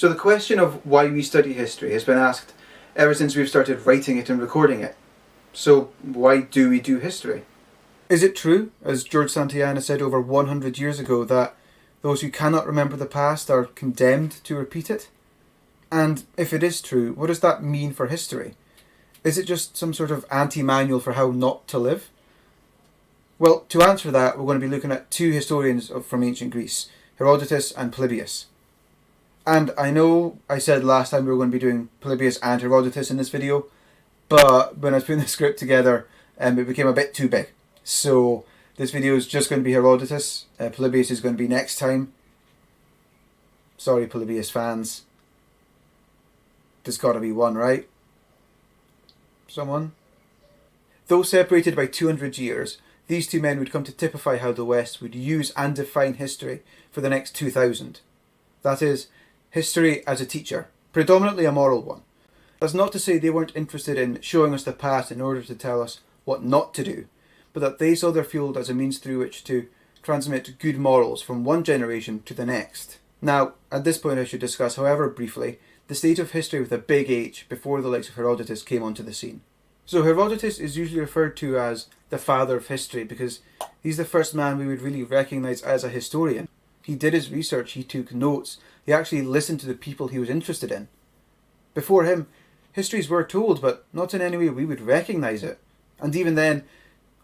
So the question of why we study history has been asked ever since we've started writing it and recording it. So why do we do history? Is it true, as George Santayana said over 100 years ago, that those who cannot remember the past are condemned to repeat it? And if it is true, what does that mean for history? Is it just some sort of anti-manual for how not to live? Well, to answer that, we're going to be looking at two historians from ancient Greece, Herodotus and Polybius. And I know I said last time we were going to be doing Polybius and Herodotus in this video, but when I was putting the script together, it became a bit too big. So this video is just going to be Herodotus. Polybius is going to be next time. Sorry, Polybius fans. There's got to be one, right? Someone? Though separated by 200 years, these two men would come to typify how the West would use and define history for the next 2000. That is, history as a teacher, predominantly a moral one. That's not to say they weren't interested in showing us the past in order to tell us what not to do, but that they saw their field as a means through which to transmit good morals from one generation to the next. Now, at this point I should discuss, however briefly, the state of history with a big H before the likes of Herodotus came onto the scene. So Herodotus is usually referred to as the father of history because he's the first man we would really recognise as a historian. He did his research, he took notes, he actually listened to the people he was interested in. Before him, histories were told, but not in any way we would recognise it. And even then,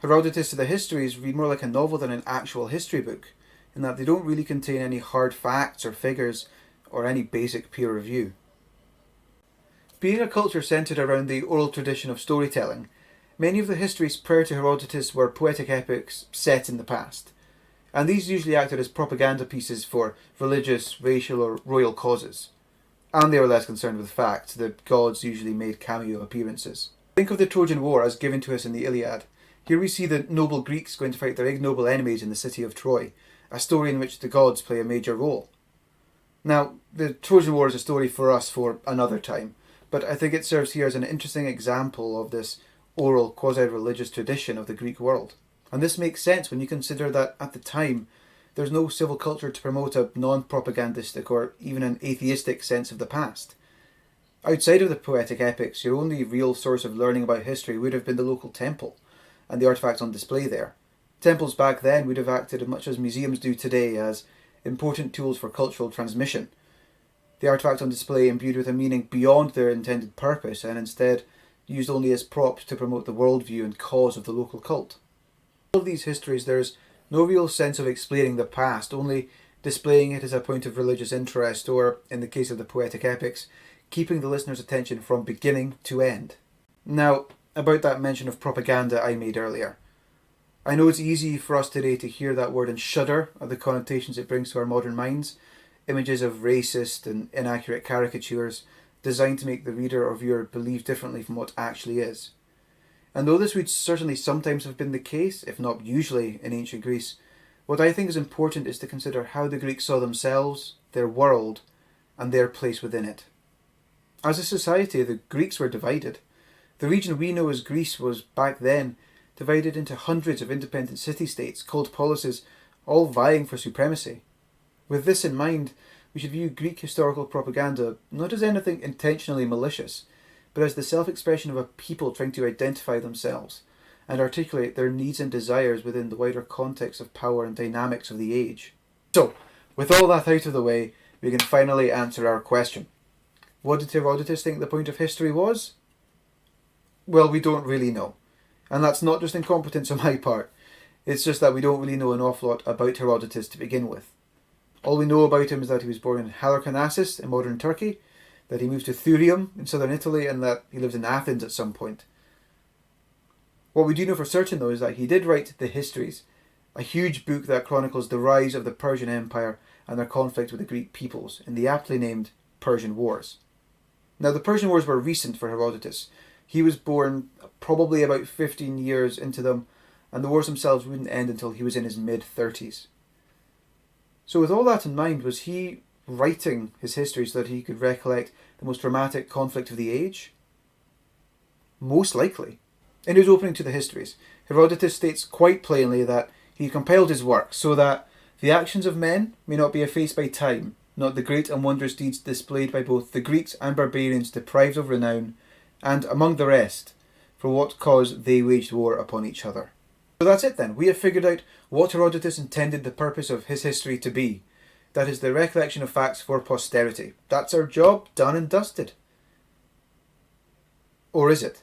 Herodotus to the histories read more like a novel than an actual history book, in that they don't really contain any hard facts or figures or any basic peer review. Being a culture centred around the oral tradition of storytelling, many of the histories prior to Herodotus were poetic epics set in the past, and these usually acted as propaganda pieces for religious, racial or royal causes. And they were less concerned with facts. The gods usually made cameo appearances. Think of the Trojan War as given to us in the Iliad. Here we see the noble Greeks going to fight their ignoble enemies in the city of Troy, a story in which the gods play a major role. Now, the Trojan War is a story for us for another time, but I think it serves here as an interesting example of this oral, quasi-religious tradition of the Greek world. And this makes sense when you consider that at the time, there's no civil culture to promote a non-propagandistic or even an atheistic sense of the past. Outside of the poetic epics, your only real source of learning about history would have been the local temple and the artefacts on display there. Temples back then would have acted much as museums do today as important tools for cultural transmission. The artefacts on display imbued with a meaning beyond their intended purpose and instead used only as props to promote the worldview and cause of the local cult. In all of these histories there's no real sense of explaining the past, only displaying it as a point of religious interest or, in the case of the poetic epics, keeping the listener's attention from beginning to end. Now, about that mention of propaganda I made earlier. I know it's easy for us today to hear that word and shudder at the connotations it brings to our modern minds, images of racist and inaccurate caricatures designed to make the reader or viewer believe differently from what actually is. And though this would certainly sometimes have been the case, if not usually, in ancient Greece, what I think is important is to consider how the Greeks saw themselves, their world, and their place within it. As a society, the Greeks were divided. The region we know as Greece was, back then, divided into hundreds of independent city-states called polises, all vying for supremacy. With this in mind, we should view Greek historical propaganda not as anything intentionally malicious, but as the self-expression of a people trying to identify themselves and articulate their needs and desires within the wider context of power and dynamics of the age. So, with all that out of the way, we can finally answer our question. What did Herodotus think the point of history was? Well, we don't really know. And that's not just incompetence on my part. It's just that we don't really know an awful lot about Herodotus to begin with. All we know about him is that he was born in Halicarnassus in modern Turkey, that he moved to Thurium in southern Italy, and that he lived in Athens at some point. What we do know for certain, though, is that he did write the Histories, a huge book that chronicles the rise of the Persian Empire and their conflict with the Greek peoples in the aptly named Persian Wars. Now, the Persian Wars were recent for Herodotus. He was born probably about 15 years into them, and the wars themselves wouldn't end until he was in his mid-30s. So with all that in mind, was he writing his history so that he could recollect the most dramatic conflict of the age? Most likely. In his opening to the Histories, Herodotus states quite plainly that he compiled his work so that the actions of men may not be effaced by time, not the great and wondrous deeds displayed by both the Greeks and barbarians deprived of renown, and, among the rest, for what cause they waged war upon each other. So that's it then. We have figured out what Herodotus intended the purpose of his history to be. That is the recollection of facts for posterity. That's our job, done and dusted. Or is it?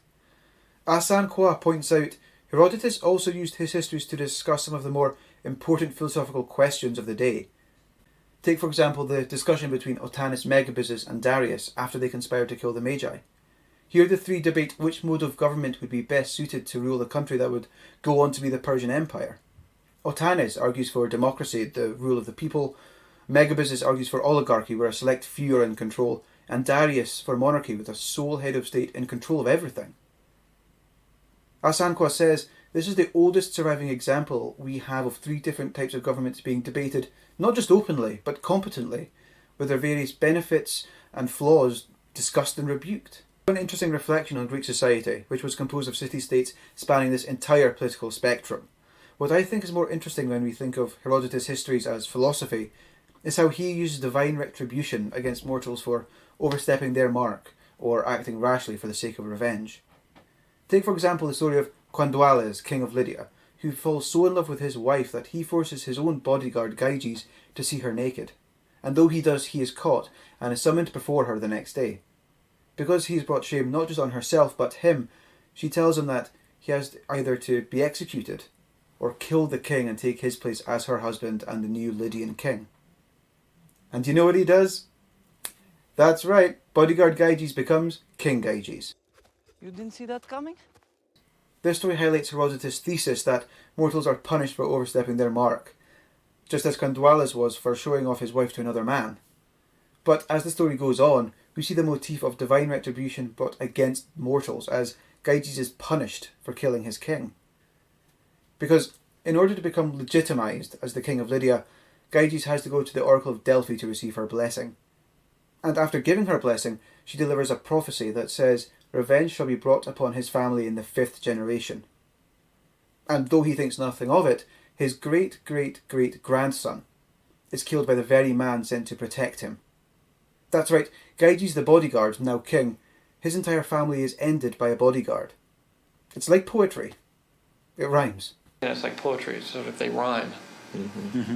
As Croix points out, Herodotus also used his histories to discuss some of the more important philosophical questions of the day. Take, for example, the discussion between Otannes Megabuses and Darius after they conspired to kill the Magi. Here the three debate which mode of government would be best suited to rule the country that would go on to be the Persian Empire. Otannes argues for democracy, the rule of the people. Megabuses argues for oligarchy, where a select few are in control, and Darius for monarchy, with a sole head of state in control of everything. As Croix says, this is the oldest surviving example we have of three different types of governments being debated, not just openly, but competently, with their various benefits and flaws discussed and rebuked. An interesting reflection on Greek society, which was composed of city-states spanning this entire political spectrum. What I think is more interesting when we think of Herodotus' histories as philosophy is how he uses divine retribution against mortals for overstepping their mark or acting rashly for the sake of revenge. Take for example the story of Quanduales, king of Lydia, who falls so in love with his wife that he forces his own bodyguard Gyges to see her naked, and though he does, he is caught and is summoned before her the next day. Because he has brought shame not just on herself but him, she tells him that he has either to be executed or kill the king and take his place as her husband and the new Lydian king. And do you know what he does? That's right, bodyguard Gyges becomes King Gyges. You didn't see that coming? This story highlights Herodotus' thesis that mortals are punished for overstepping their mark, just as Quanduales was for showing off his wife to another man. But as the story goes on, we see the motif of divine retribution brought against mortals, as Gyges is punished for killing his king. Because in order to become legitimized as the king of Lydia, Gyges has to go to the Oracle of Delphi to receive her blessing. And after giving her blessing, she delivers a prophecy that says revenge shall be brought upon his family in the 5th generation. And though he thinks nothing of it, his great-great-great-grandson is killed by the very man sent to protect him. That's right, Gyges the bodyguard, now king, his entire family is ended by a bodyguard. It's like poetry. It rhymes. Yeah, it's like poetry, sort of they rhyme.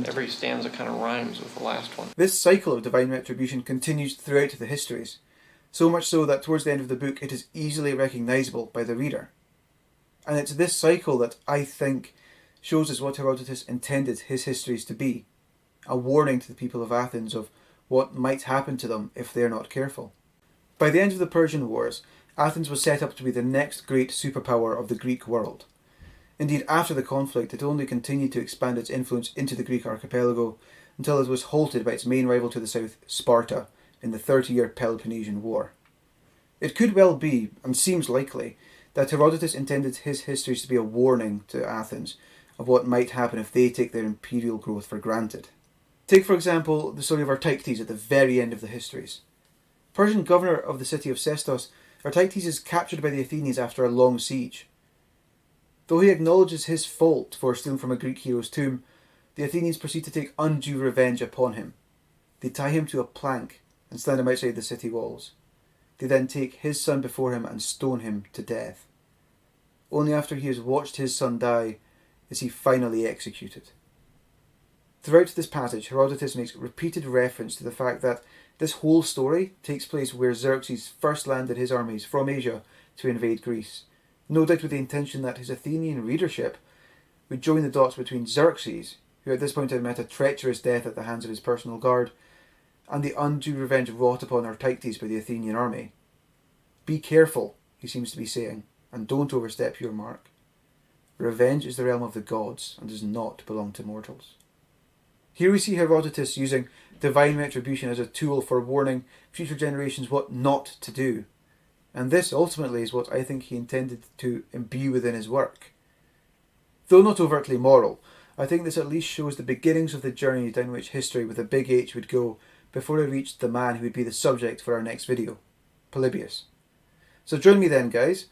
Every stanza kind of rhymes with the last one. This cycle of divine retribution continues throughout the histories, so much so that towards the end of the book it is easily recognisable by the reader. And it's this cycle that I think shows us what Herodotus intended his histories to be, a warning to the people of Athens of what might happen to them if they're not careful. By the end of the Persian Wars, Athens was set up to be the next great superpower of the Greek world. Indeed, after the conflict, it only continued to expand its influence into the Greek archipelago until it was halted by its main rival to the south, Sparta, in the 30-year Peloponnesian War. It could well be, and seems likely, that Herodotus intended his histories to be a warning to Athens of what might happen if they take their imperial growth for granted. Take, for example, the story of Archaeology at the very end of the histories. Persian governor of the city of Sestos, Archaeology is captured by the Athenians after a long siege. Though he acknowledges his fault for stealing from a Greek hero's tomb, the Athenians proceed to take undue revenge upon him. They tie him to a plank and stand him outside the city walls. They then take his son before him and stone him to death. Only after he has watched his son die is he finally executed. Throughout this passage, Herodotus makes repeated reference to the fact that this whole story takes place where Xerxes first landed his armies from Asia to invade Greece, no doubt with the intention that his Athenian readership would join the dots between Xerxes, who at this point had met a treacherous death at the hands of his personal guard, and the undue revenge wrought upon Archaeocles by the Athenian army. Be careful, he seems to be saying, and don't overstep your mark. Revenge is the realm of the gods and does not belong to mortals. Here we see Herodotus using divine retribution as a tool for warning future generations what not to do. And this ultimately is what I think he intended to imbue within his work. Though not overtly moral, I think this at least shows the beginnings of the journey down which history with a big H would go before it reached the man who would be the subject for our next video, Polybius. So join me then, guys,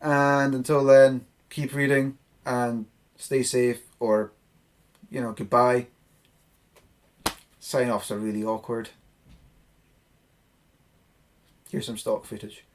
and until then, keep reading and stay safe, or, goodbye. Sign-offs are really awkward. Here's some stock footage.